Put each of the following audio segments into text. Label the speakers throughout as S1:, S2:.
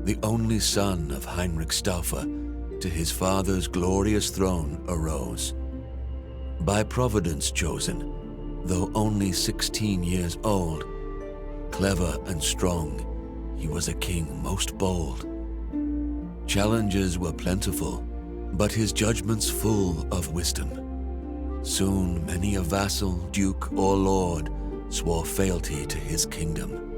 S1: the only son of Heinrich Stauffer, to his father's glorious throne arose. By Providence chosen, though only 16 years old, clever and strong, he was a king most bold. Challenges were plentiful, but his judgments full of wisdom. Soon many a vassal, duke, or lord swore fealty to his kingdom.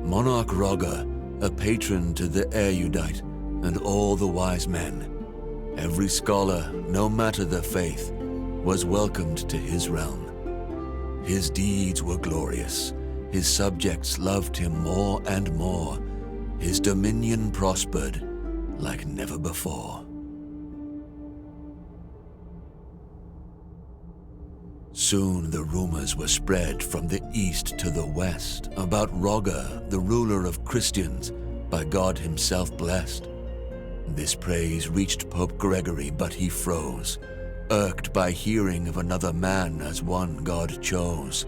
S1: Monarch Roger, a patron to the erudite and all the wise men, every scholar, no matter the faith, was welcomed to his realm. His deeds were glorious, his subjects loved him more and more, his dominion prospered like never before. Soon the rumors were spread from the east to the west about Roger, the ruler of Christians, by God himself blessed. This praise reached Pope Gregory, but he froze, irked by hearing of another man as one God chose.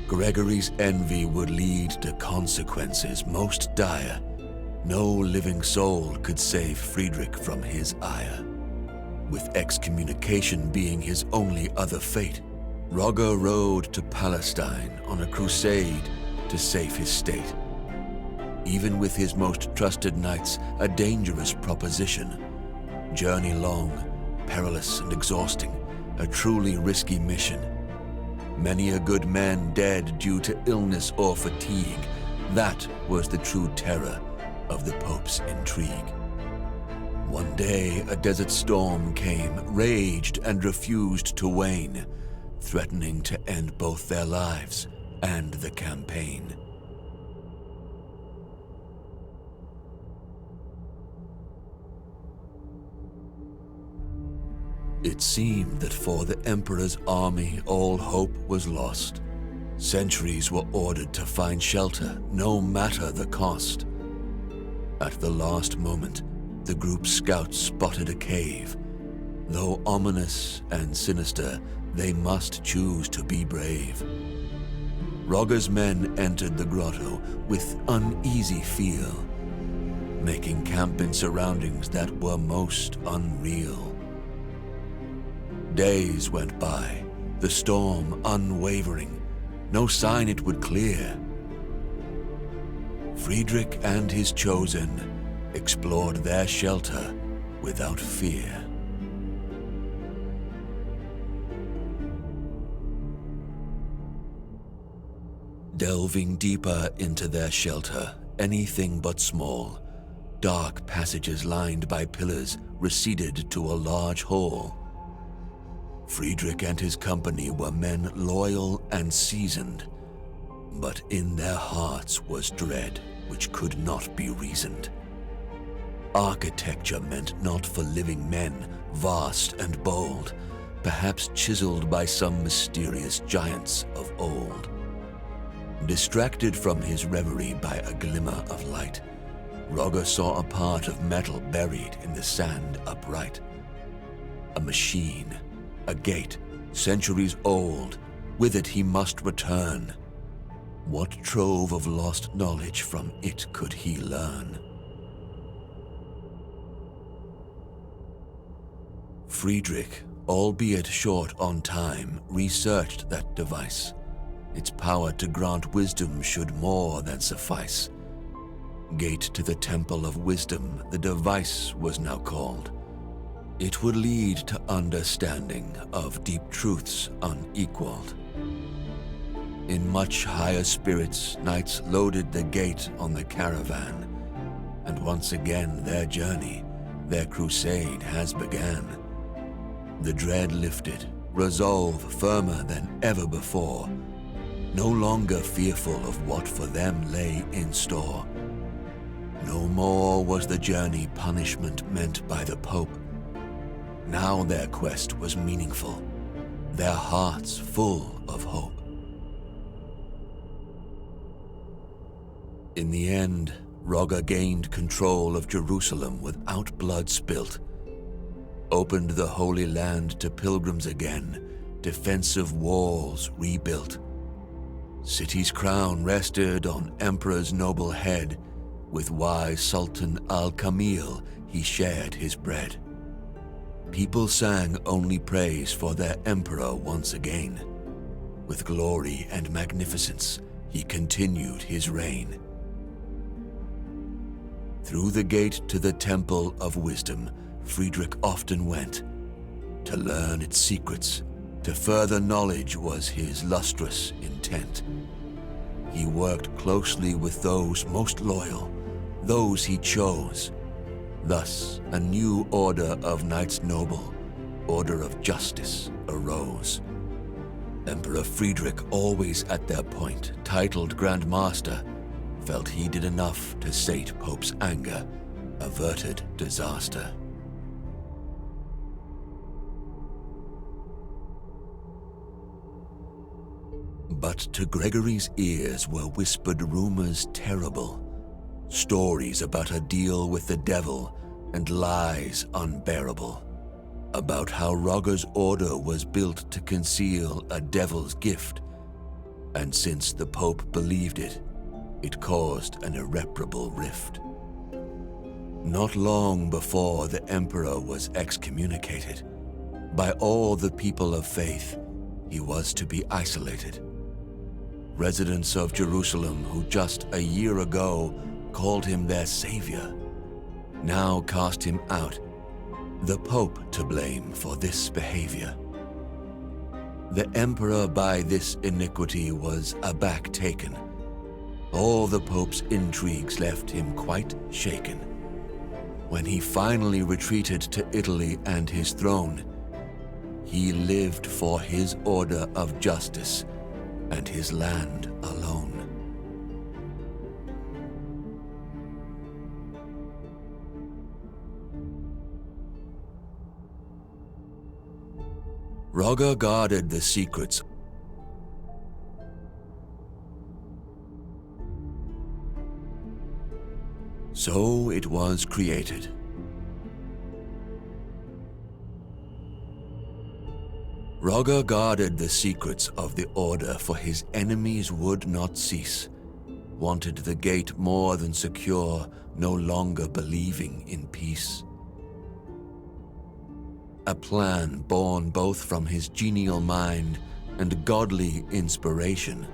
S1: Gregory's envy would lead to consequences most dire. No living soul could save Friedrich from his ire. With excommunication being his only other fate, Roger rode to Palestine on a crusade to save his state. Even with his most trusted knights, a dangerous proposition. Journey long, perilous and exhausting, a truly risky mission. Many a good man dead due to illness or fatigue. That was the true terror of the Pope's intrigue. One day a desert storm came, raged and refused to wane, threatening to end both their lives and the campaign. It seemed that for the Emperor's army all hope was lost. Sentries were ordered to find shelter, no matter the cost. At the last moment, the group's scouts spotted a cave. Though ominous and sinister, they must choose to be brave. Roger's men entered the grotto with uneasy feel, making camp in surroundings that were most unreal. Days went by, the storm unwavering, no sign it would clear. Friedrich and his chosen explored their shelter without fear. Delving deeper into their shelter, anything but small, dark passages lined by pillars receded to a large hall. Friedrich and his company were men loyal and seasoned, but in their hearts was dread which could not be reasoned. Architecture meant not for living men, vast and bold, perhaps chiseled by some mysterious giants of old. Distracted from his reverie by a glimmer of light, Roger saw a part of metal buried in the sand upright. A machine, a gate, centuries old, with it he must return. What trove of lost knowledge from it could he learn? Friedrich, albeit short on time, researched that device. Its power to grant wisdom should more than suffice. Gate to the Temple of Wisdom, the device was now called. It would lead to understanding of deep truths unequaled. In much higher spirits, knights loaded the gate on the caravan, and once again their journey, their crusade has began. The dread lifted, resolve firmer than ever before, no longer fearful of what for them lay in store. No more was the journey punishment meant by the Pope. Now their quest was meaningful, their hearts full of hope. In the end, Roger gained control of Jerusalem without blood spilt, opened the Holy Land to pilgrims again, defensive walls rebuilt. City's crown rested on Emperor's noble head, With wise Sultan Al-Kamil he shared his bread. People sang only praise for their emperor once again. With glory and magnificence he continued his reign. Through the gate to the Temple of Wisdom, Friedrich often went. To learn its secrets, to further knowledge was his lustrous intent. He worked closely with those most loyal, those he chose. Thus, a new order of Knights Noble, Order of Justice, arose. Emperor Friedrich, always at their point, titled Grand Master, felt he did enough to sate Pope's anger, averted disaster. But to Gregory's ears were whispered rumors terrible, stories about a deal with the devil and lies unbearable, about how Rogger's order was built to conceal a devil's gift, and since the Pope believed it, it caused an irreparable rift. Not long before the Emperor was excommunicated, by all the people of faith, he was to be isolated. Residents of Jerusalem who just a year ago called him their savior, now cast him out, the Pope to blame for this behavior. The Emperor by this iniquity was aback taken. All the Pope's intrigues left him quite shaken. When he finally retreated to Italy and his throne, he lived for his order of justice and his land alone. Rogger guarded the secrets. So it was created. Rogger guarded the secrets of the order, for his enemies would not cease, wanted the gate more than secure, no longer believing in peace. A plan born both from his genial mind and godly inspiration,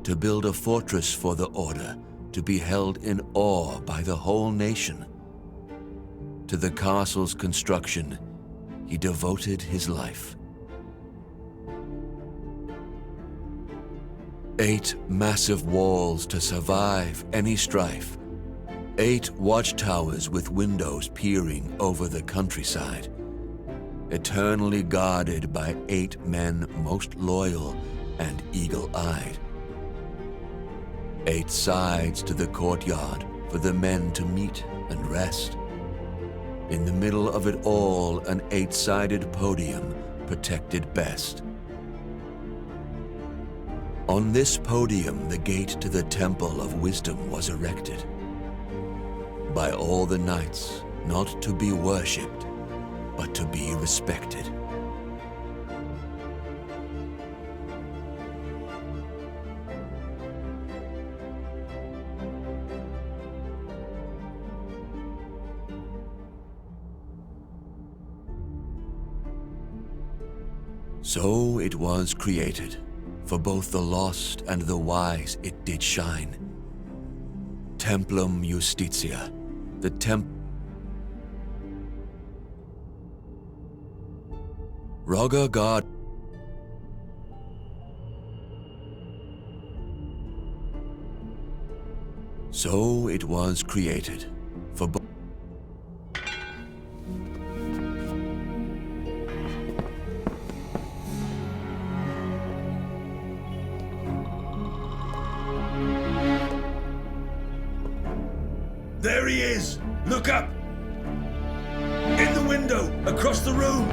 S1: to build a fortress for the order, to be held in awe by the whole nation. To the castle's construction, he devoted his life. 8 massive walls to survive any strife, 8 watchtowers with windows peering over the countryside, eternally guarded by 8 men most loyal and eagle-eyed. 8 sides to the courtyard for the men to meet and rest. In the middle of it all, an 8-sided podium protected best. On this podium, the gate to the Temple of Wisdom was erected. By all the knights, not to be worshipped, but to be respected. So it was created, for both the lost and the wise it did shine. Templum Justitia, the Rogger guard. So it was created, for both.
S2: There he is! Look up! In the window, across the room!